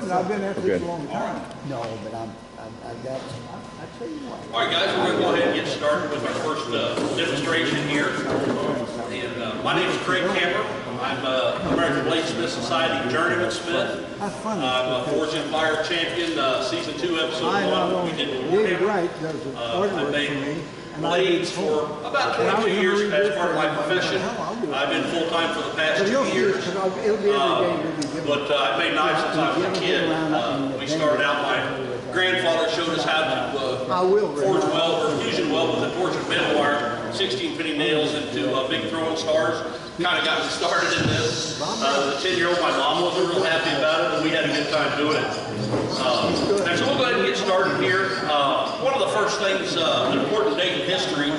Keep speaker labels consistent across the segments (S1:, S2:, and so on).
S1: and I've been there for a long time.
S2: No, but I've got, I tell you what.
S3: All right, guys, we're going to go ahead and get started with our first demonstration here. And my name is Craig Camerer. I'm American Bladesmith Society Journeyman Smith. I'm a Forge and Fire Champion, Season 2, Episode 1. We did the Warhammer. I've made blades for about 22 years as part of my profession. I've been full-time for the past 2 years. But I've made knives since I was a kid. We started out, my grandfather showed us how to forge weld or fusion weld with a torch and metal wire, 16-penny nails into big throwing stars. Kind of got me started in this. As a 10-year-old, my mom wasn't real happy about it, but we had a good time doing it. And so we'll go ahead and get started here. One of the first things, an important date in history,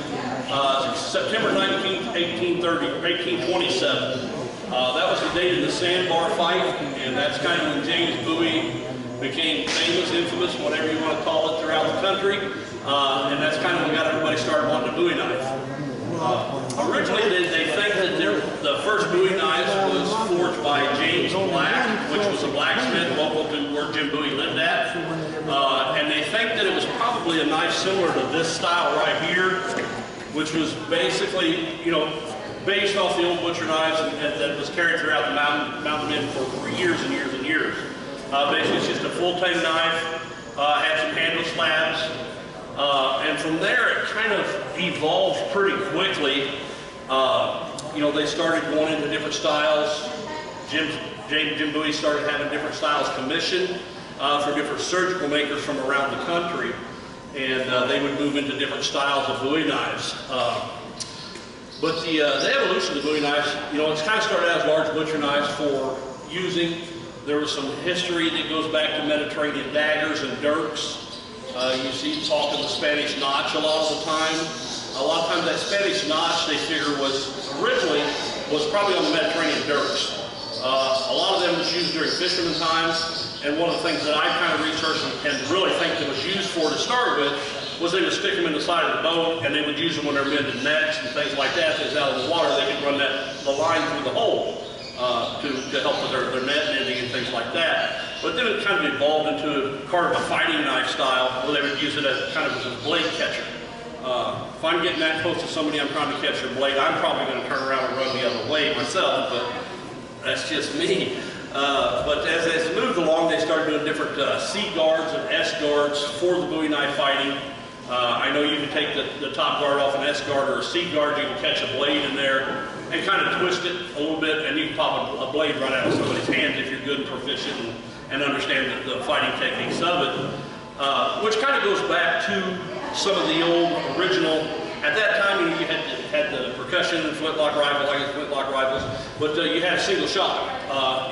S3: September 19th, 1827. That was the date of the sandbar fight, and that's kind of when James Bowie became famous, infamous, whatever you want to call it, throughout the country. And that's kind of what got everybody started wanting a Bowie knife. Originally, they think that the first Bowie knife was forged by James Black, which was a blacksmith local to where Jim Bowie lived at. And they think that it was probably a knife similar to this style right here, which was basically, you know, based off the old butcher knives that was carried throughout the mountain men for years and years and years. Basically, it's just a full-tang knife, had some handle slabs. And from there, it kind of evolved pretty quickly. You know, they started going into different styles. Jim Bowie started having different styles commissioned for different surgical makers from around the country. And they would move into different styles of Bowie knives. But the evolution of the Bowie knives, you know, it's kind of started out as large butcher knives for using. There was some history that goes back to Mediterranean daggers and dirks. You see talk of the Spanish notch a lot of the time. A lot of times that Spanish notch, they figure, was probably on the Mediterranean dirks. A lot of them was used during fisherman times, and one of the things that I kind of researched and really think that was used for to start with was they would stick them in the side of the boat, and they would use them when they're mending nets and things like that. If it's out of the water, they could run the line through the hole to help with their net mending and things like that. But then it kind of evolved into kind of a fighting knife style where they would use it as kind of as a blade catcher. If I'm getting that close to somebody, I'm trying to catch their blade, I'm probably going to turn around and run the other way myself, but that's just me. But as it moved along, they started doing different C guards and S guards for the Bowie knife fighting. I know you can take the top guard off an S guard or a C guard, you can catch a blade in there and kind of twist it a little bit, and you can pop a blade right out of somebody's hand if you're good and proficient and understand the fighting techniques of it, which kind of goes back to some of the old original. At that time, you had the percussion and flintlock rifle, like flintlock rifles, but you had a single shot.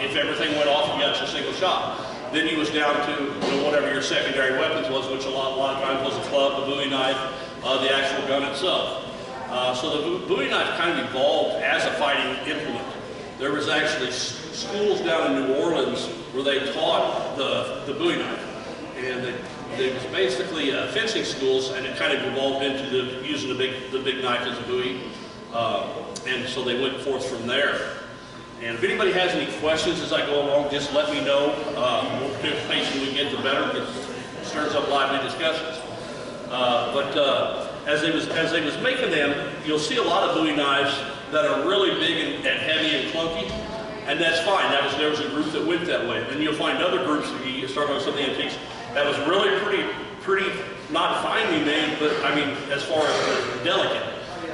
S3: If everything went off, you got your single shot. Then you was down to, you know, whatever your secondary weapons was, which a lot of times was a club, the Bowie knife, the actual gun itself. So the Bowie knife kind of evolved as a fighting implement. There was actually schools down in New Orleans where they taught the Bowie knife, and they was basically fencing schools, and it kind of evolved into using the big knife as a Bowie, and so they went forth from there. And if anybody has any questions as I go along, just let me know. The more participation we get, the better, because it stirs up lively discussions. As they was making them, you'll see a lot of Bowie knives that are really big and heavy and clunky, and that's fine. There was a group that went that way. Then you'll find other groups, if you start with some of the antiques, that was really pretty not finely made, but I mean, as far as delicate.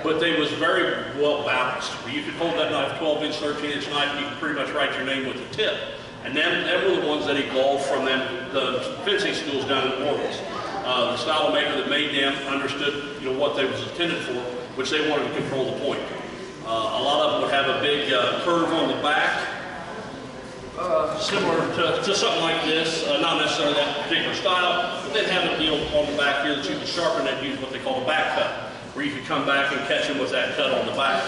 S3: But they was very well balanced. You could hold that knife, 12-inch, 13-inch knife, and you could pretty much write your name with the tip. And them were the ones that evolved from the fencing schools down in New Orleans. The style of maker that made them understood, you know, what they was intended for, which they wanted to control the point. A lot of them would have a big curve on the back, similar to something like this, not necessarily that particular style, but they'd have a deal on the back here that you could sharpen and use what they call a back cut, where you could come back and catch them with that cut on the back.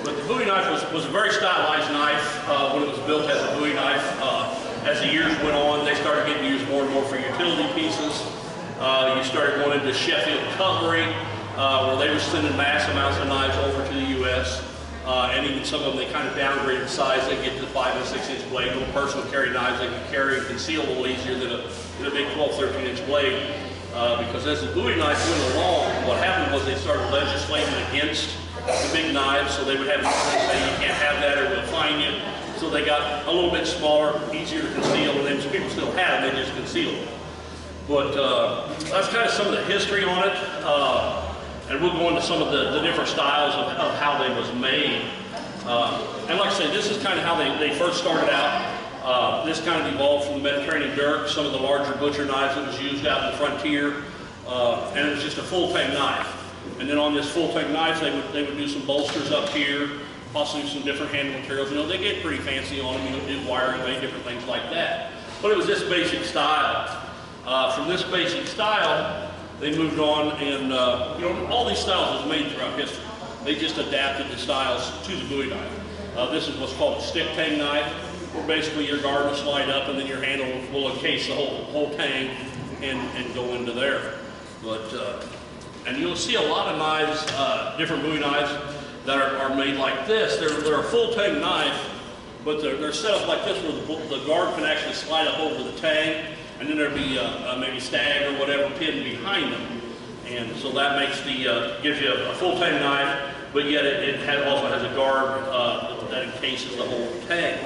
S3: But the Bowie knife was a very stylized knife when it was built as a Bowie knife. As the years went on, they started getting used more and more for utility pieces. You started going into Sheffield cutlery, where they were sending mass amounts of knives over to the U.S. and even some of them, they kind of downgraded size. They get to 5 and 6 inch blade. Little personal carry knives they can carry and conceal a little easier than a big 12, 13 inch blade. Because as the Bowie knife went along, what happened was they started legislating against the big knives, so they would have say you can't have that or we'll fine you. So they got a little bit smaller, easier to conceal, and then people still had them, they just concealed them. But that's kind of some of the history on it, and we'll go into some of the different styles of how they was made. And like I say, this is kind of how they first started out. This kind of evolved from the Mediterranean dirk, some of the larger butcher knives that was used out in the frontier, and it was just a full tang knife. And then on this full tang knife, they would do some bolsters up here, possibly some different handle materials. You know, they get pretty fancy on them, you know, do wiring, make different things like that. But it was this basic style. From this basic style, they moved on, and you know, all these styles was made throughout history. They just adapted the styles to the Bowie knife. This is what's called a stick tang knife, where basically your guard will slide up, and then your handle will encase the whole tang and go into there. But and you'll see a lot of knives, different Bowie knives that are made like this. They're a full tang knife, but they're set up like this where the guard can actually slide up over the tang, and then there'd be maybe stag or whatever pinned behind them. And so that makes gives you a full tang knife, but yet it also has a guard that encases the whole tang.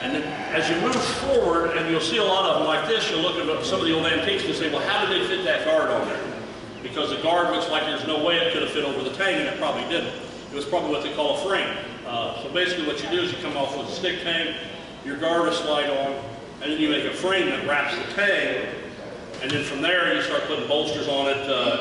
S3: And then as you move forward, and you'll see a lot of them like this, you'll look at some of the old antiques and say, well, how did they fit that guard on there? Because the guard looks like there's no way it could have fit over the tang, and it probably didn't. It was probably what they call a frame. So basically what you do is you come off with a stick tang, your guard will slide on, and then you make a frame that wraps the tang, and then from there you start putting bolsters on it,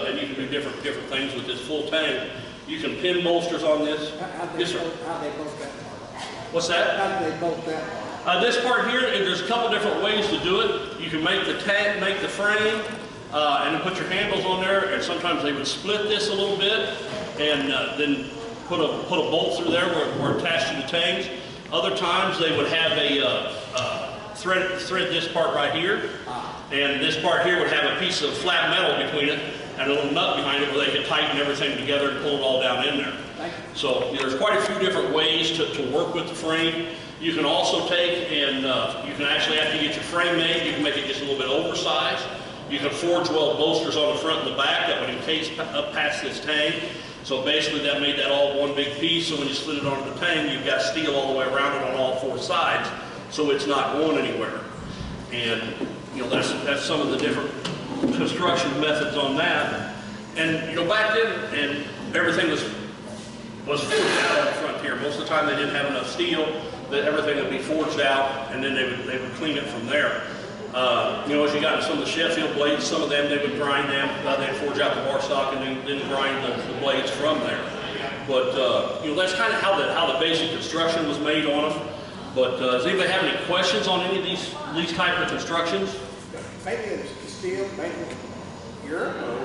S3: and you can do different things with this full tang. You can pin bolsters on this. Yes, sir.
S2: How they bolt that part?
S3: What's that?
S2: How do they bolt that part?
S3: This part here, there's a couple different ways to do it. You can make the tang, make the frame, and then put your handles on there, and sometimes they would split this a little bit, and then put a bolt through there where it's attached to the tangs. Other times they would have a thread this part right here, and this part here would have a piece of flat metal between it and a little nut behind it where they could tighten everything together and pull it all down in there. So there's quite a few different ways to work with the frame. You can also take and you can actually, after you get your frame made, you can make it just a little bit oversized. You can forge weld bolsters on the front and the back that would encase up past this tang. So basically that made that all one big piece, so when you slid it onto the tang, you've got steel all the way around it on all four sides, so it's not going anywhere. And you know, that's some of the different construction methods on that. And you know, back then, and everything was forged out on the frontier. Most of the time they didn't have enough steel, that everything would be forged out, and then they would clean it from there. You know, as you got into some of the Sheffield blades, some of them they would grind them, they'd forge out the bar stock and then grind the blades from there. But you know, that's kind of how the basic construction was made on them. But does anybody have any questions on any of these type of constructions?
S2: Maybe it's steel, maybe Europe, or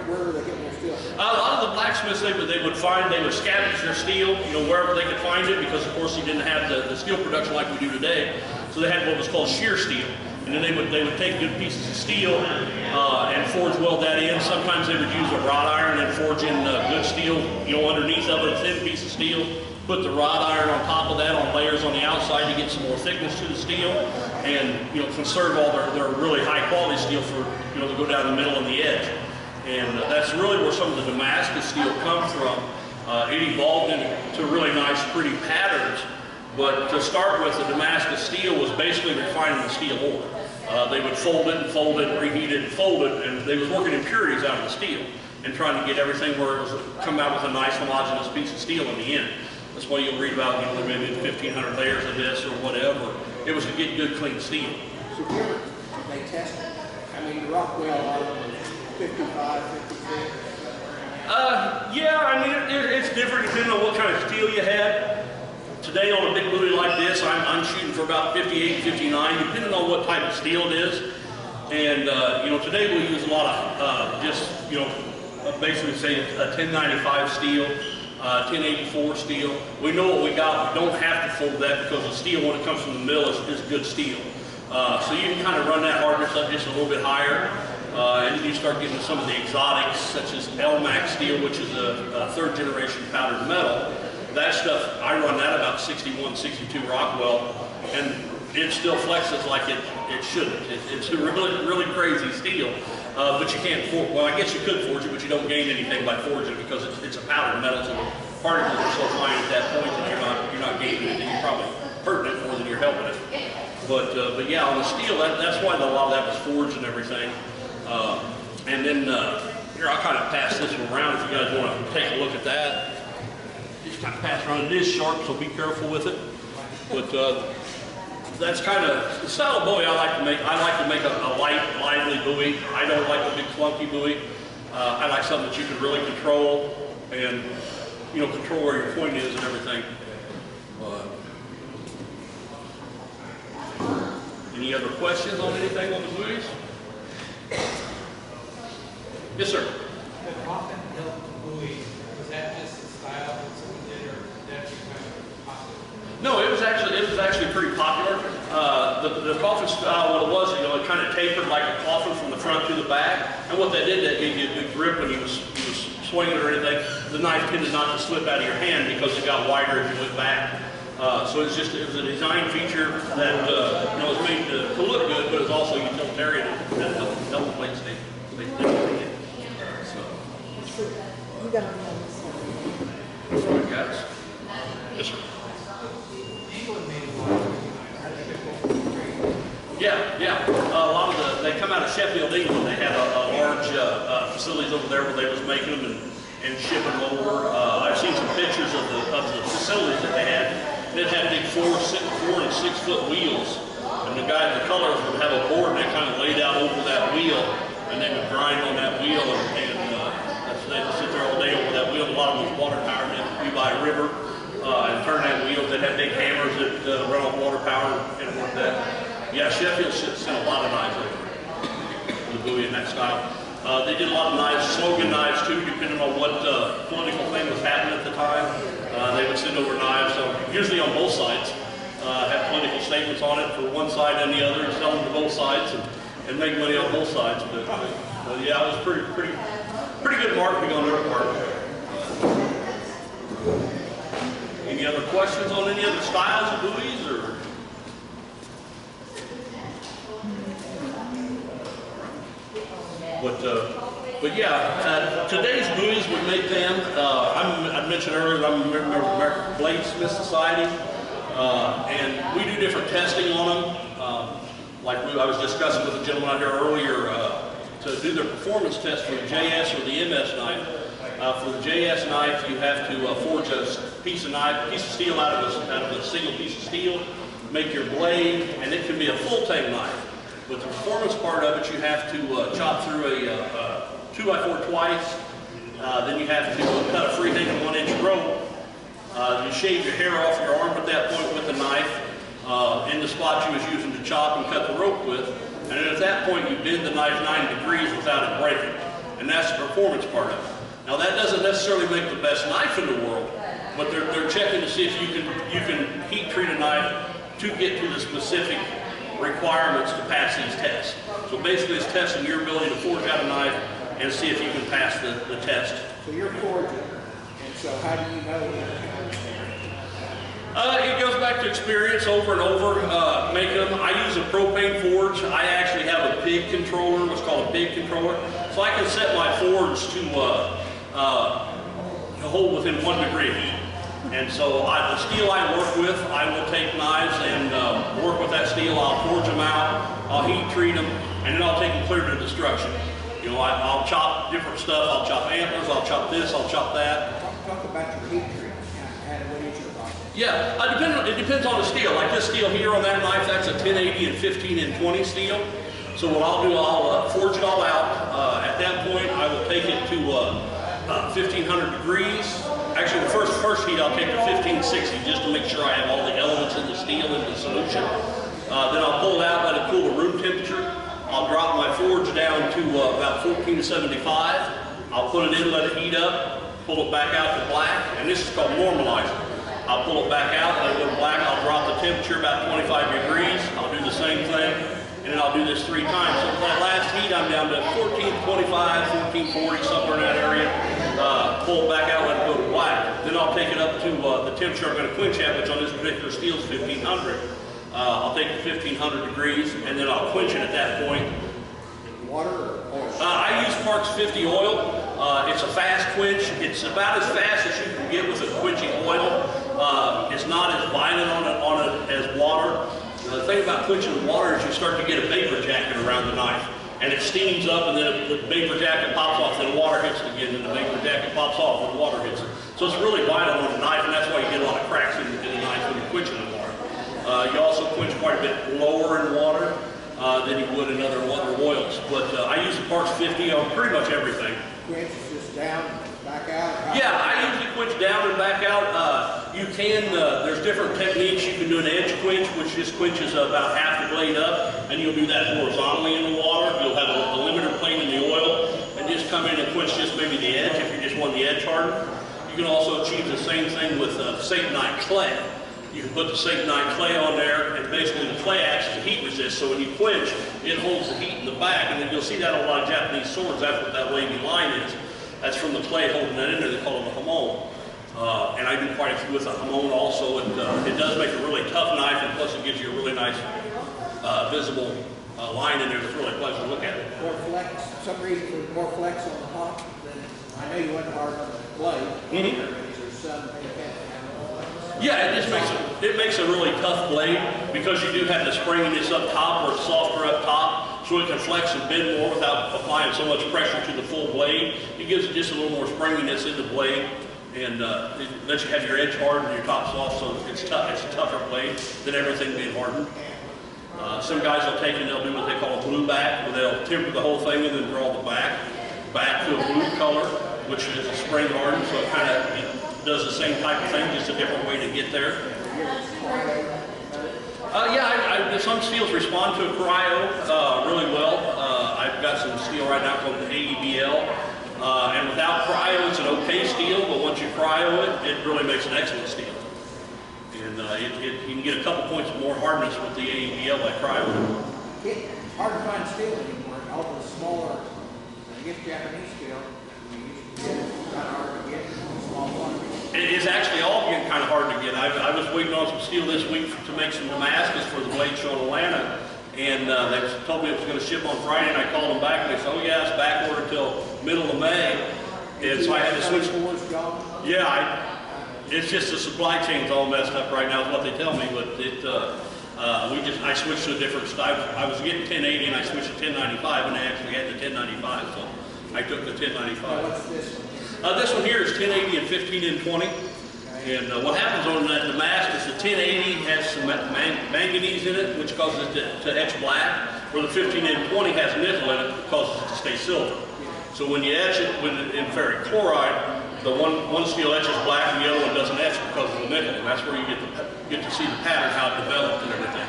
S2: where are they getting their steel from?
S3: A lot of the blacksmiths they would scavenge their steel, you know, wherever they could find it, because of course you didn't have the steel production like we do today. So they had what was called shear steel. And then they would take good pieces of steel and forge weld that in. Sometimes they would use a wrought iron and forge in good steel, you know, underneath of it, a thin piece of steel. Put the wrought iron on top of that on layers on the outside to get some more thickness to the steel, and you know, conserve all their really high quality steel for, you know, to go down the middle and the edge. And that's really where some of the Damascus steel come from. It evolved into really nice, pretty patterns. But to start with, the Damascus steel was basically refining the steel ore. They would fold it, reheat it, and fold it, and they was working impurities out of the steel and trying to get everything where it was come out with a nice homogeneous piece of steel in the end. That's why you'll read about, you know, there may be 1,500 layers of this or whatever. It was to get good, clean steel.
S2: So here, they test it. I mean, the Rockwell, a lot of them are 55, 56.
S3: Yeah, I mean, it's different depending on what kind of steel you had. Today on a big Bowie like this, I'm shooting for about 58, 59, depending on what type of steel it is. And, you know, today we use a lot of just, you know, basically say a 1095 steel, 1084 steel. We know what we got. We don't have to fold that because the steel, when it comes from the mill, is good steel. So you can kind of run that hardness up just a little bit higher. And then you start getting some of the exotics, such as LMAX steel, which is a third generation powdered metal. that stuff, I run that about 61, 62 Rockwell, and it still flexes like it shouldn't. It's a really crazy steel, but you can't forge. Well, I guess you could forge it, but you don't gain anything by forging it because it's a powdered metal, so the particles are so fine at that point that you're not gaining anything. You're probably hurting it more than you're helping it. But yeah, on the steel, that's why a lot of that was forged and everything. And then here, I'll kind of pass this one around if you guys want to take a look at that. Just kind of pass around. It is sharp, so be careful with it. But that's kind of the style of Bowie I like to make. I like to make a light, lively buoy. I don't like a big clunky buoy. I like something that you can really control and control where your point is and everything. Any other questions on anything on the buoys? Yes, sir.
S1: The Hawken built buoy, was that just the style that someone did, or that was kind of popular?
S3: No, it was actually pretty popular. The coffin style, what it was, it kind of tapered like a coffin from the front to the back. And what that did, that gave you a good grip when you was swinging or anything. The knife tended not to slip out of your hand because it got wider as you went back. So it was a design feature that was made to look good, but it's also utilitarian and double plate stay.
S4: You got on this.
S3: Sorry, guys. Yes, sir. Yeah. A lot of they come out of Sheffield, England. They have a large facilities over there where they was making them and shipping them over. I've seen some pictures of the facilities that they had. It had big 4 and 6 foot wheels, and the colors would have a board that kind of laid out over that wheel, and they would grind on that wheel, and they would sit there all day over that wheel. A lot of them was water powered. They'd be by a river and turn that wheel. They'd have big hammers that run on water power and work that. Yeah, Sheffield sent a lot of knives over the buoy in that style. They did a lot of knives, slogan knives too, depending on what political thing was happening at the time. They would send over knives, usually on both sides, have political statements on it for one side and the other, and sell them to both sides and make money on both sides. But yeah, it was pretty good marketing on their part. Any other questions on any other styles of buoys or? But yeah, today's buoys would make them. I mentioned earlier that I'm a member of the American Bladesmith Society, and we do different testing on them. Like I was discussing with a gentleman out here earlier, to do their performance test for the JS or the MS knife. For the JS knife, you have to forge a piece of steel out of a single piece of steel, make your blade, and it can be a full Tang knife. But the performance part of it, you have to chop through a 2x4 twice. Then you have to cut a freehanging 1-inch rope. You shave your hair off your arm at that point with the knife in the spot you was using to chop and cut the rope with. And then at that point, you bend the knife 90 degrees without it breaking. And that's the performance part of it. Now that doesn't necessarily make the best knife in the world, but they're checking to see if you can heat treat a knife to get to the specific requirements to pass these tests. So basically it's testing your ability to forge out a knife and see if you can pass the test.
S2: So you're forging, and so how do you know?
S3: It goes back to experience over and over making them. I use a propane forge. I actually have a pig controller, what's called a pig controller. So I can set my forge to hold within 1 degree of heat. And so the steel I work with, I will take knives and work with that steel. I'll forge them out, I'll heat treat them, and then I'll take them clear to destruction. I'll chop different stuff. I'll chop antlers, I'll chop this, I'll chop that.
S2: Talk about your heat treatment. What is your process?
S3: Yeah, it depends on the steel. Like this steel here on that knife, that's a 1080 and 15 and 20 steel. So what I'll do, I'll forge it all out. At that point, I will take it to 1500 degrees. Actually, the first heat I'll take to 1560 just to make sure I have all the elements in the steel in the solution. Then I'll pull it out, let it cool to room temperature. I'll drop my forge down to about 14 to 75. I'll put it in, let it heat up, pull it back out to black, and this is called normalizing. I'll pull it back out, let it go to black, I'll drop the temperature about 25 degrees. I'll do the same thing, and then I'll do this 3 times. So for that last heat, I'm down to 1425, 1440, somewhere in that area. Pull it back out, let it go to black. Then I'll take it up to the the temperature I'm going to quench at, which on this particular steel is 1500. I'll take it 1500 degrees, and then I'll quench it at that point.
S2: Water or oil?
S3: I use Parks 50 oil. It's a fast quench. It's about as fast as you can get with a quenching oil. It's not as violent on it as water. The thing about quenching with water is you start to get a vapor jacket around the knife. And it steams up, and then the vapor jacket pops off, then the water hits it again, and the vapor jacket pops off, and the water hits it. So it's really violent on the knife, and that's why you get a lot of cracks in the knife when you're quenching in water. You also quench quite a bit lower in water than you would in other oils. But I use the Parks 50 on pretty much everything.
S2: Quench is just down, back out?
S3: Yeah, I usually quench down and back out. You can, there's different techniques. You can do an edge quench, which just quenches about half the blade up, and you'll do that horizontally in the water. You'll have a limiter plane in the oil, and just come in and quench just maybe the edge if you just want the edge hardened. You can also achieve the same thing with Satanite clay. You can put the Satanite clay on there, and basically the clay acts as a heat resist, so when you quench, it holds the heat in the back, and then you'll see that on a lot of Japanese swords. That's what that wavy line is. That's from the clay holding that in there. They call it a hamon. And I do quite a few with a hamon also. It does make a really tough knife, and plus it gives you a really nice visible line in there that's really pleasant to look at.
S2: More flex, some reason for more flex on the top than, I know you went hard on the blade.
S3: Mm-hmm.
S2: Is there some
S3: Yeah, it just makes a really tough blade because you do have the springiness up top, or it's softer up top, so it can flex and bend more without applying so much pressure to the full blade. It gives it just a little more springiness in the blade, and it lets you have your edge hard and your top soft, so it's tough. It's a tougher blade than everything being hardened. Some guys will take and they'll do what they call a blue back, where they'll temper the whole thing and then draw the back to a blue color, which is a spring hardened, so it kind of does the same type of thing, just a different way to get there. Yeah, some steels respond to a cryo really well. I've got some steel right now called the AEBL, and without cryo, it's an okay steel, but once you cryo it, it really makes an excellent steel. And you can get a couple points more hardness with the AEBL by cryo.
S2: It's hard to find steel anymore. All the smaller, I guess Japanese steel, it's kind of hard to get small quantities.
S3: It's actually all getting kind of hard to get. I was waiting on some steel this week to make some Damascus for the blade show in Atlanta, and they told me it was going to ship on Friday, and I called them back, and they said, oh yeah, it's back ordered until middle of May, and so I had to switch. Yeah, it's just the supply chain's all messed up right now is what they tell me, but I switched to a different style. I was getting 1080 and I switched to 1095, and I actually had the 1095, so I took the 1095.
S2: What's this one?
S3: This one here is 1080 and 15 and 20. And what happens on that Damascus, the 1080 has some manganese in it, which causes it to etch black, where the 15 and 20 has nickel in it, which causes it to stay silver. So when you etch it in ferric chloride, the one steel etches black and the other one doesn't etch because of the nickel, and that's where you get to see the pattern, how it developed and everything.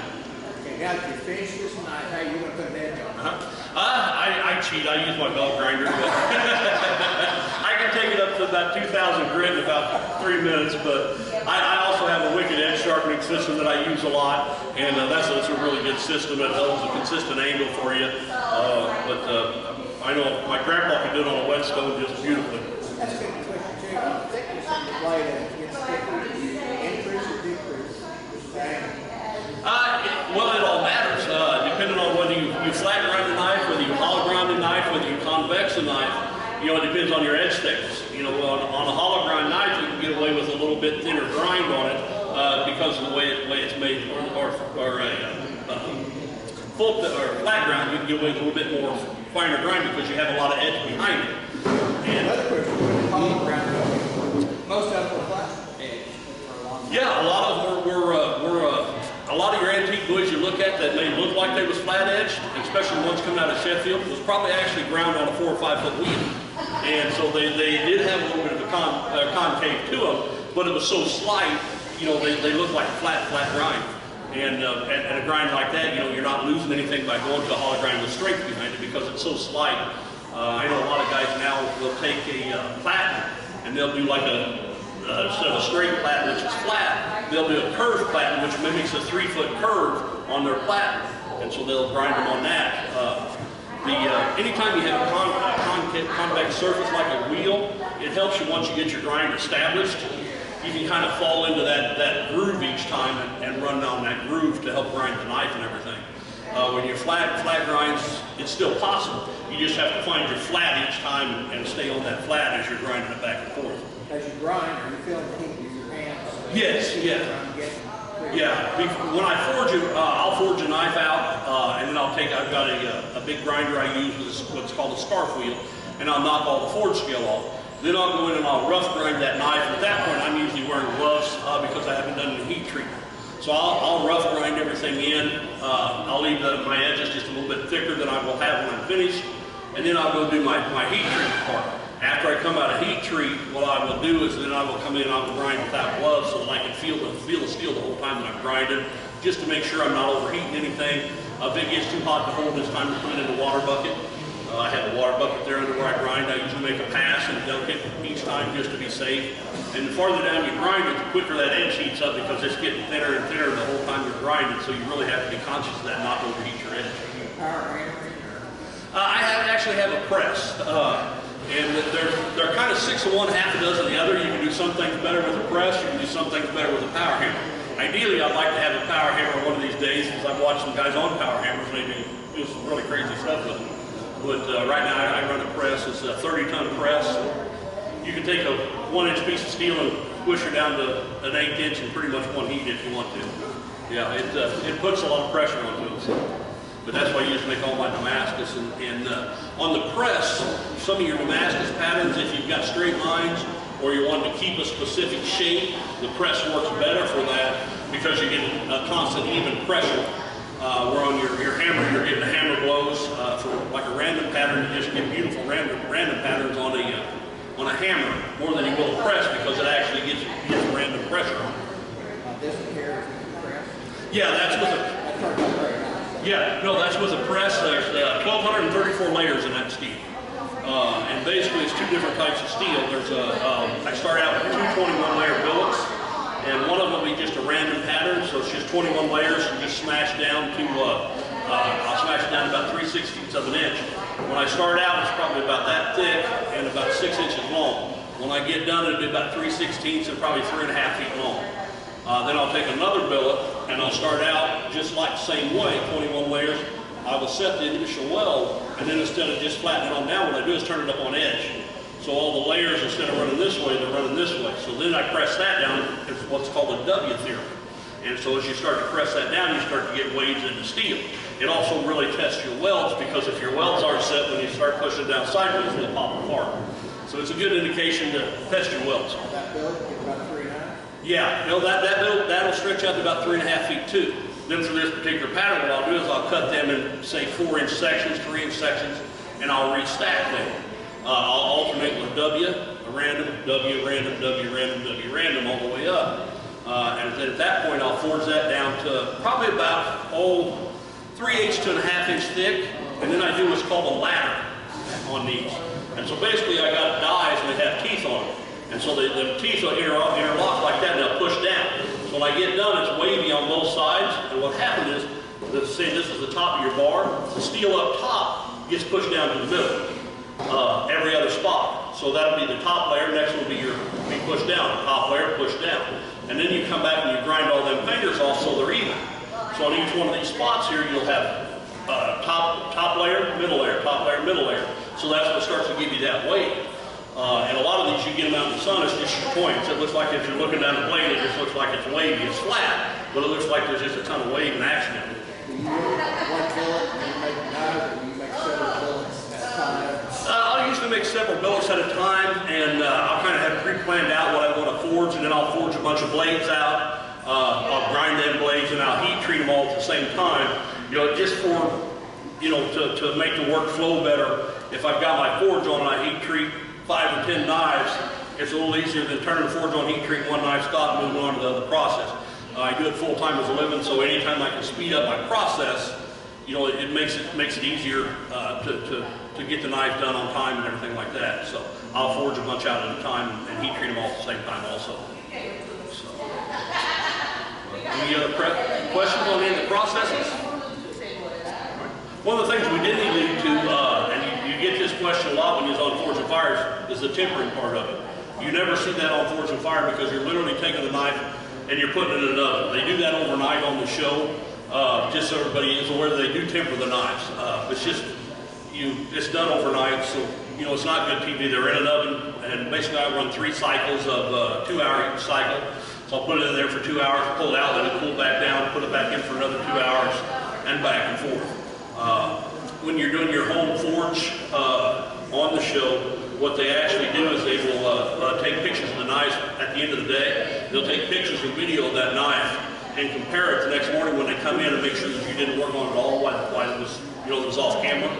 S2: Okay, now that you finish this knife, how are you going to put an edge on it?
S3: I cheat. I use my belt grinder. I can take it up to about 2,000 grit in about 3 minutes, but I also have a wicked edge sharpening system that I use a lot, and that's a really good system. It holds a consistent angle for you. I know my grandpa can do it on a whetstone just beautifully.
S2: That's a good question too. The thickness of the blade, as it gets thicker, increase or decrease?
S3: Well, it all matters, depending on whether you flat grind the knife, whether you hollow grind the knife, whether you convex the knife. You know, it depends on your edge thickness. You know, on a hollow grind knife, you can get away with a little bit thinner grind on it because of the way it's made, or flat grind, you can get away with a little bit more finer grind because you have a lot of edge behind it. And
S2: another question, hollow grind, most of them were flat edge.
S3: Yeah, a lot of them were a lot of your antique boys you look at that may look like they was flat edged, especially the ones coming out of Sheffield, was probably actually ground on a 4 or 5 foot wheel. And so they did have a little bit of a concave to them, but it was so slight, you know, they look like flat grind. And at a grind like that, you know, you're not losing anything by going to a hollow grind with strength behind it because it's so slight. I know a lot of guys now will take a platen and they'll do like instead of a straight platen, which is flat, they'll do a curved platen, which mimics a 3 foot curve on their platen. And so they'll grind them on that. Anytime you have a convex surface like a wheel, it helps you once you get your grind established. you can kind of fall into that groove each time and run down that groove to help grind the knife and everything. When you're flat grinds, it's still possible. You just have to find your flat each time and stay on that flat as you're grinding it back and forth.
S2: As you grind, are you feeling the heat with your hands?
S3: Yes, yeah. Yeah, when I forge it, I'll forge a knife out, and then I've got a big grinder I use with what's called a scarf wheel, and I'll knock all the forge scale off. Then I'll go in and I'll rough grind that knife, and at that point I'm usually wearing gloves because I haven't done any heat treatment. So I'll rough grind everything in. I'll leave my edges just a little bit thicker than I will have when I'm finished, and then I'll go do my heat treatment part. After I come out of heat treat, what I will do is then I will come in and I will grind without gloves so that I can feel the steel the whole time that I'm grinding, just to make sure I'm not overheating anything. If it gets too hot to hold, it's time to put it in the water bucket. I have a water bucket there under where I grind. I usually make a pass and dunk it each time just to be safe. And the farther down you grind it, the quicker that edge heats up because it's getting thinner and thinner the whole time you're grinding. So you really have to be conscious of that, not to overheat your edge. I actually have a press. And they're kind of 6 of one, half a dozen of the other. You can do some things better with a press, you can do some things better with a power hammer. Ideally, I'd like to have a power hammer one of these days, because I've watched some guys on power hammers, and they do some really crazy stuff with them. But right now, I run a press. It's a 30-ton press. You can take a 1-inch piece of steel and push her down to an 1/8 inch in pretty much one heat if you want to. Yeah, it puts a lot of pressure onto it. So. But that's why I usually make all my Damascus. And on the press, some of your Damascus patterns, if you've got straight lines or you want to keep a specific shape, the press works better for that because you get a constant even pressure. Where on your hammer, you're getting the hammer blows. For like a random pattern, you just get beautiful random patterns on a hammer more than you will a press because it actually gets random pressure on it.
S2: This here is the press?
S3: Yeah, that's with a... Yeah, no, that's with a press. There's 1,234 layers in that steel. And basically it's 2 different types of steel. There's I start out with 2 21-layer billets, and one of them will be just a random pattern, so it's just 21 layers and just smash down to, I'll smash it down to about 3/16 of an inch. When I start out, it's probably about that thick and about 6 inches long. When I get done, it'll be about 3/16 and probably 3.5 feet long. Then I'll take another billet and I'll start out just like the same way, 21 layers. I will set the initial weld, and then instead of just flattening it on down, what I do is turn it up on edge. So all the layers, instead of running this way, they're running this way. So then I press that down. It's what's called a W theory. And so as you start to press that down, you start to get waves into steel. It also really tests your welds, because if your welds aren't set, when you start pushing down sideways, they'll pop apart. So it's a good indication to test your welds.
S2: That billet is about 3.5?
S3: Yeah, no, that'll stretch out to about 3.5 feet too. Then for this particular pattern, what I'll do is I'll cut them in, say, 4-inch sections, 3-inch sections, and I'll restack them. I'll alternate with W, a random, W, random, W, random, W, random, all the way up. And then at that point, I'll forge that down to probably about, 3/8 to 1/2 inch thick. And then I do what's called a ladder on these. And so basically, I got dies and they have teeth on them. And so the teeth will interlock like that, and they'll push down. So when I get done, it's wavy on both sides. And what happened is, let's say this is the top of your bar, the steel up top gets pushed down to the middle. Every other spot. So that'll be the top layer, next will be pushed down, top layer, pushed down. And then you come back and you grind all them fingers off so they're even. So on each one of these spots here, you'll have top layer, middle layer, top layer, middle layer. So that's what starts to give you that wave. And a lot of these, you get them out in the sun, it's just your points. It looks like if you're looking down the blade, it just looks like it's wavy. It's flat, but it looks like there's just a ton of wave and action in it.
S2: Do you work one billet and you make knives, or do you make several billets at a time?
S3: I'll usually make several billets at a time, and I'll kind of have pre-planned out what I want to forge, and then I'll forge a bunch of blades out. I'll grind them blades, and I'll heat treat them all at the same time. You know, just for, you know, to make the work flow better. If I've got my forge on and I heat treat 5 or 10 knives, it's a little easier than turning the forge on, heat treat one knife, stop, moving on to the other process. I do it full time as a living, so anytime I can speed up my process, you know, it makes it easier to get the knife done on time and everything like that. So I'll forge a bunch out at a time and heat treat them all at the same time also. So, any other questions on any of the processes? One of the things we didn't allude to, and you get this question a lot when you're on Forge and Fires, is the tempering part of it. You never see that on Forged in Fire because you're literally taking the knife and you're putting it in an oven. They do that overnight on the show, just so everybody is aware that they do temper the knives. It's done overnight, so it's not good TV. They're in an oven, and basically I run 3 cycles of 2-hour each cycle. So I'll put it in there for 2 hours, pull it out, let it cool back down, put it back in for another 2 hours, and back and forth. When you're doing your home forge on the show, what they actually do is they will take pictures of the knives at the end of the day. They'll take pictures and video of that knife and compare it the next morning when they come in and make sure that you didn't work on it all while it was, it was off camera.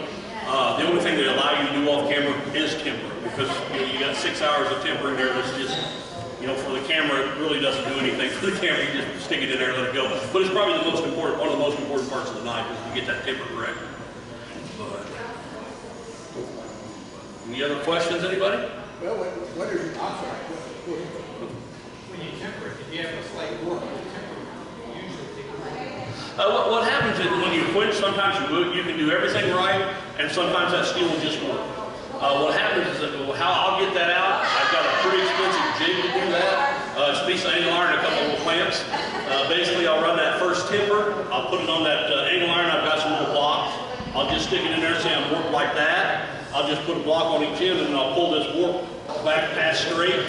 S3: The only thing they allow you to do off camera is temper, because you got 6 hours of tempering there that's just, for the camera, it really doesn't do anything for the camera. You just stick it in there and let it go. But it's probably the most important, one of the most important parts of the knife is to get that temper correct. Any other questions, anybody?
S2: Well, what is your, I'm sorry.
S1: When you temper it, if you have a slight warp, you usually take it.
S3: What happens is when you quench, sometimes you can do everything right, and sometimes that steel will just work. What happens is that how I'll get that out, I've got a pretty expensive jig to do that. It's a piece of angle iron and a couple of little clamps. Basically, I'll run that first temper, I'll put it on that angle iron, I've got some little blocks. I'll just stick it in there, say I'm warped like that. I'll just put a block on each end, and then I'll pull this warp back past straight,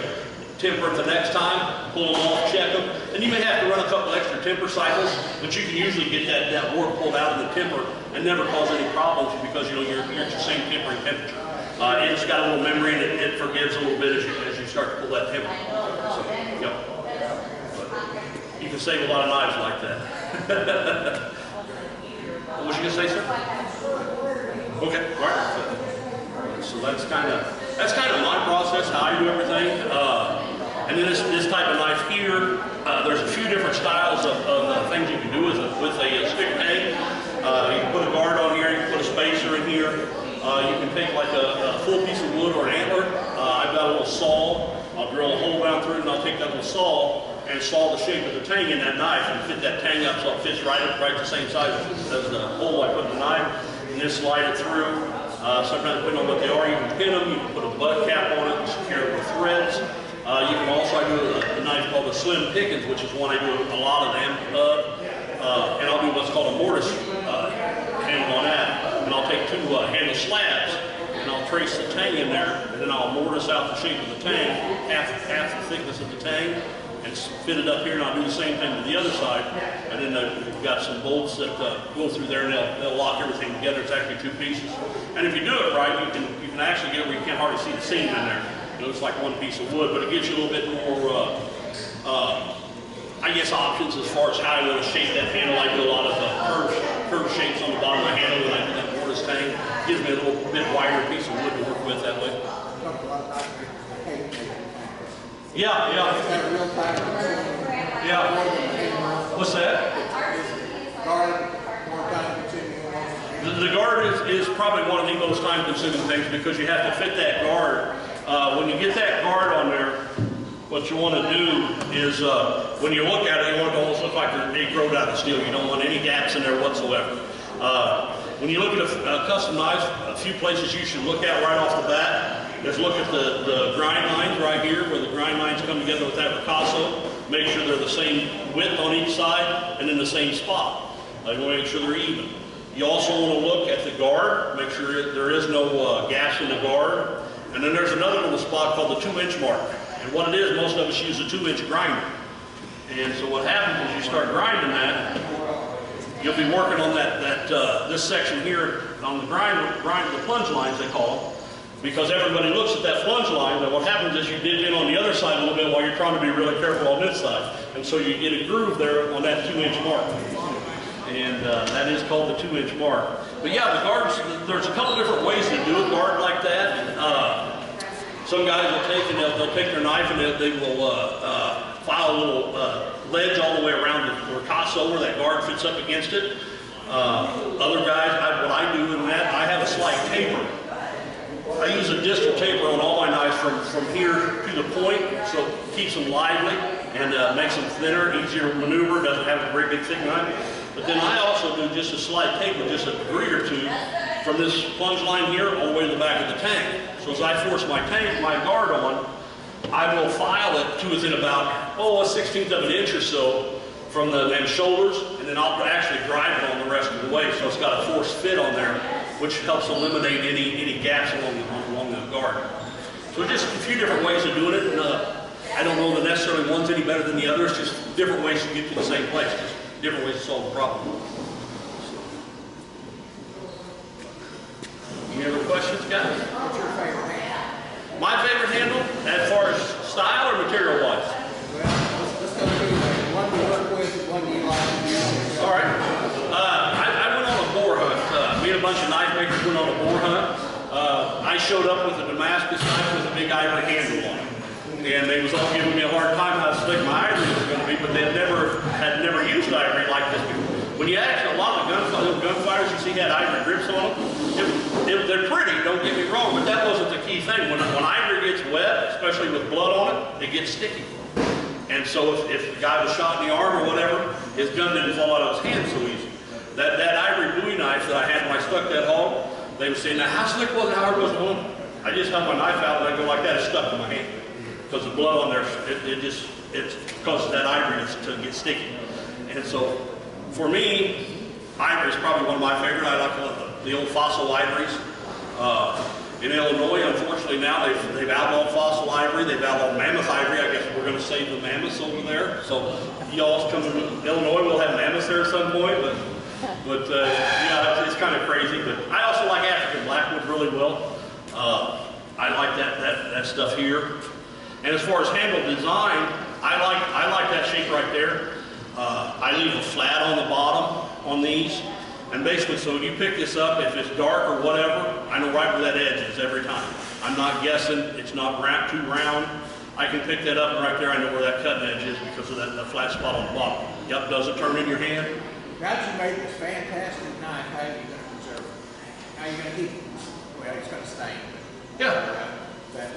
S3: temper it the next time, pull them off, check them. And you may have to run a couple extra temper cycles, but you can usually get that warp pulled out of the temper and never cause any problems because you're at the same tempering temperature. It's got a little memory and it forgives a little bit as you start to pull that temper. So, but you can save a lot of knives like that. What was you gonna say, sir? Okay, all right. So that's kind of my process, how I do everything. And then this type of knife here, there's a few different styles of things you can do with a stick tang. You can put a guard on here, you can put a spacer in here. You can take like a full piece of wood or an antler. I've got a little saw. I'll drill a hole down through it, and I'll take that little saw and saw the shape of the tang in that knife and fit that tang up so it fits right the same size as the hole I put in the knife, and then slide it through. Sometimes depending on what they are, you can pin them, you can put a butt cap on it and secure it with threads. You can also do a knife called the Slim Pickens, which is one I do a lot of them and I'll do what's called a mortise handle on that. And I'll take 2 handle slabs and I'll trace the tang in there, and then I'll mortise out the shape of the tang, half the thickness of the tang, and fit it up here, and I'll do the same thing to the other side. And then we've got some bolts that go through there, and they'll lock everything together. It's actually 2 pieces. And if you do it right, you can actually get it where you can't hardly see the seam in there. It's like 1 piece of wood, but it gives you a little bit more, I guess, options as far as how you want to shape that handle. I do a lot of curved shapes on the bottom of the handle when I do that mortise tang. It gives me a little bit wider piece of wood to work with that way. Yeah. What's that? The guard is probably one of the most time-consuming things because you have to fit that guard. When you get that guard on there, what you want to do is, when you look at it, you want it to almost look like they growed out of steel. You don't want any gaps in there whatsoever. When you look at a custom knife, a few places you should look at right off the bat is look at the grind lines right here, where the grind lines come together with that ricasso. Make sure they're the same width on each side and in the same spot. You want to make sure they're even. You also want to look at the guard, make sure there is no gaps in the guard. And then there's another little spot called the 2-inch mark. And what it is, most of us use a 2-inch grinder. And so what happens is you start grinding that, you'll be working on this section here on the the plunge lines they call them. Because everybody looks at that plunge line, and what happens is you dig in on the other side a little bit while you're trying to be really careful on this side. And so you get a groove there on that 2-inch mark. And that is called the 2-inch mark. But yeah, the guards, there's a couple different ways to do a guard like that. Some guys will take and they'll take their knife and they will file a little ledge all the way around the ricasso where that guard fits up against it. Other guys, what I do in that, I have a slight taper. I use a distal taper on all my knives from here to the point, so it keeps them lively and makes them thinner, easier to maneuver, doesn't have a very big thick knife. But then I also do just a slight taper, just a degree or 2, from this plunge line here all the way to the back of the tank. So as I force my guard on, I will file it to within about, oh, 1/16 of an inch or so from the them shoulders, and then I'll actually drive it on the rest of the way, so it's got a forced fit on there, which helps eliminate any gaps along the guard. So just a few different ways of doing it, and I don't know that necessarily one's any better than the other, it's just different ways to get to the same place, just different ways to solve the problem. Any other questions, guys?
S2: What's your favorite handle?
S3: My favorite handle, as far as style or material-wise?
S2: Well, let's go through one to work with, one you like to use.
S3: All right. I went on a boar hunt. Me and a bunch of knife makers went on a boar hunt. I showed up with a Damascus knife with a big ivory handle on it. And they was all giving me a hard time how slick my ivory was going to be, but they had never used ivory like this before. When you actually, a lot of the gunfighters you see had ivory grips on them, they're pretty, don't get me wrong, but that wasn't the key thing. When ivory gets wet, especially with blood on it, it gets sticky. And so if the guy was shot in the arm or whatever, his gun didn't fall out of his hand so easy. That ivory Bowie knife that I had when I stuck that hog, they would say, now how slick was it, how hard was it on? I just held my knife out and I go like that, it stuck to my hand. Because the blood on there, it causes that ivory to get sticky. And so, for me, ivory is probably one of my favorite. I like the old fossil ivories. In Illinois, unfortunately now they've outlawed fossil ivory. They've outlawed mammoth ivory. I guess we're going to save the mammoths over there. So y'all come to Illinois, we'll have mammoths there at some point. But yeah, it's kind of crazy. But I also like African blackwood really well. I like that stuff here. And as far as handle design, I like that shape right there. I leave a flat on the bottom on these. And basically, so when you pick this up, if it's dark or whatever, I know right where that edge is every time. I'm not guessing, it's not too round. I can pick that up and right there, I know where that cutting edge is because of that flat spot on the bottom. Yep, does it turn in your hand?
S2: Now that you made this fantastic knife, how are you going to preserve it? How are you going to keep it? Well, it's going to stain.
S3: Yeah.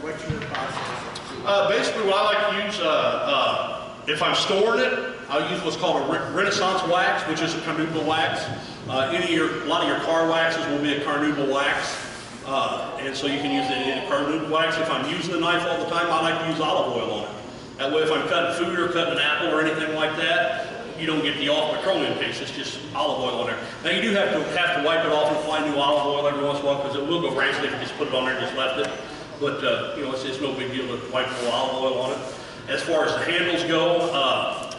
S2: What's your process?
S3: Basically, what I like to use, if I'm storing it, I'll use what's called a Renaissance wax, which is a carnauba wax. A lot of your car waxes will be a carnauba wax, and so you can use it in a carnauba wax. If I'm using the knife all the time, I like to use olive oil on it. That way, if I'm cutting food or cutting an apple or anything like that, you don't get the off petroleum paste. It's just olive oil on there. Now you do have to wipe it off and apply new olive oil every once in a while because it will go rancid if you just put it on there and just left it. But you know, it's no big deal to wipe the olive oil on it. As far as the handles go,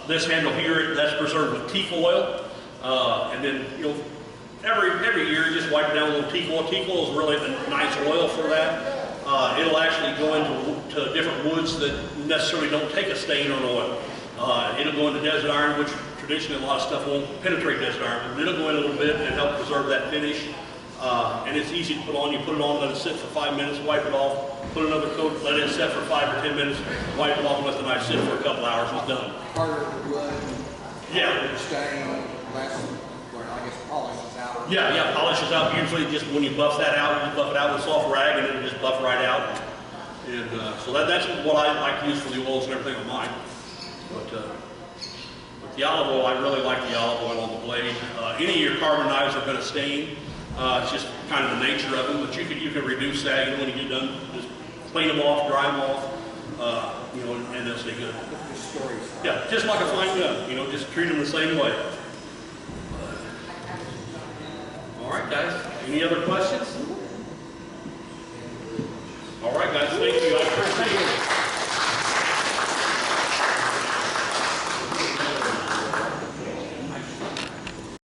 S3: this handle here, that's preserved with teak oil. And then, you know, every year you just wipe it down with a little teak oil. Teak oil is really a nice oil for that. It'll actually go into different woods that necessarily don't take a stain on oil. It'll go into desert iron, which traditionally a lot of stuff won't penetrate desert iron, but it'll go in a little bit and help preserve that finish. And it's easy to put on. You put it on, let it sit for 5 minutes, wipe it off, put another coat, let it set for 5 or 10 minutes, wipe it off, and let the knife sit for a couple hours, it's done.
S2: Harder wood.
S3: Yeah.
S2: Stain, less, well, I guess polishes out.
S3: Yeah, polishes out. Usually just when you buff that out, you buff it out with a soft rag and it'll just buff right out. And so that's what I like to use for the oils and everything on mine. But the olive oil, I really like the olive oil on the blade. Any of your carbon knives are going to stain. It's just kind of the nature of them, but you can reduce that. You know, when you get done, just clean them off, dry them off, you know, and they'll stay good. Yeah, just like a fine gun, you know, just treat them the same way. All right, guys. Any other questions?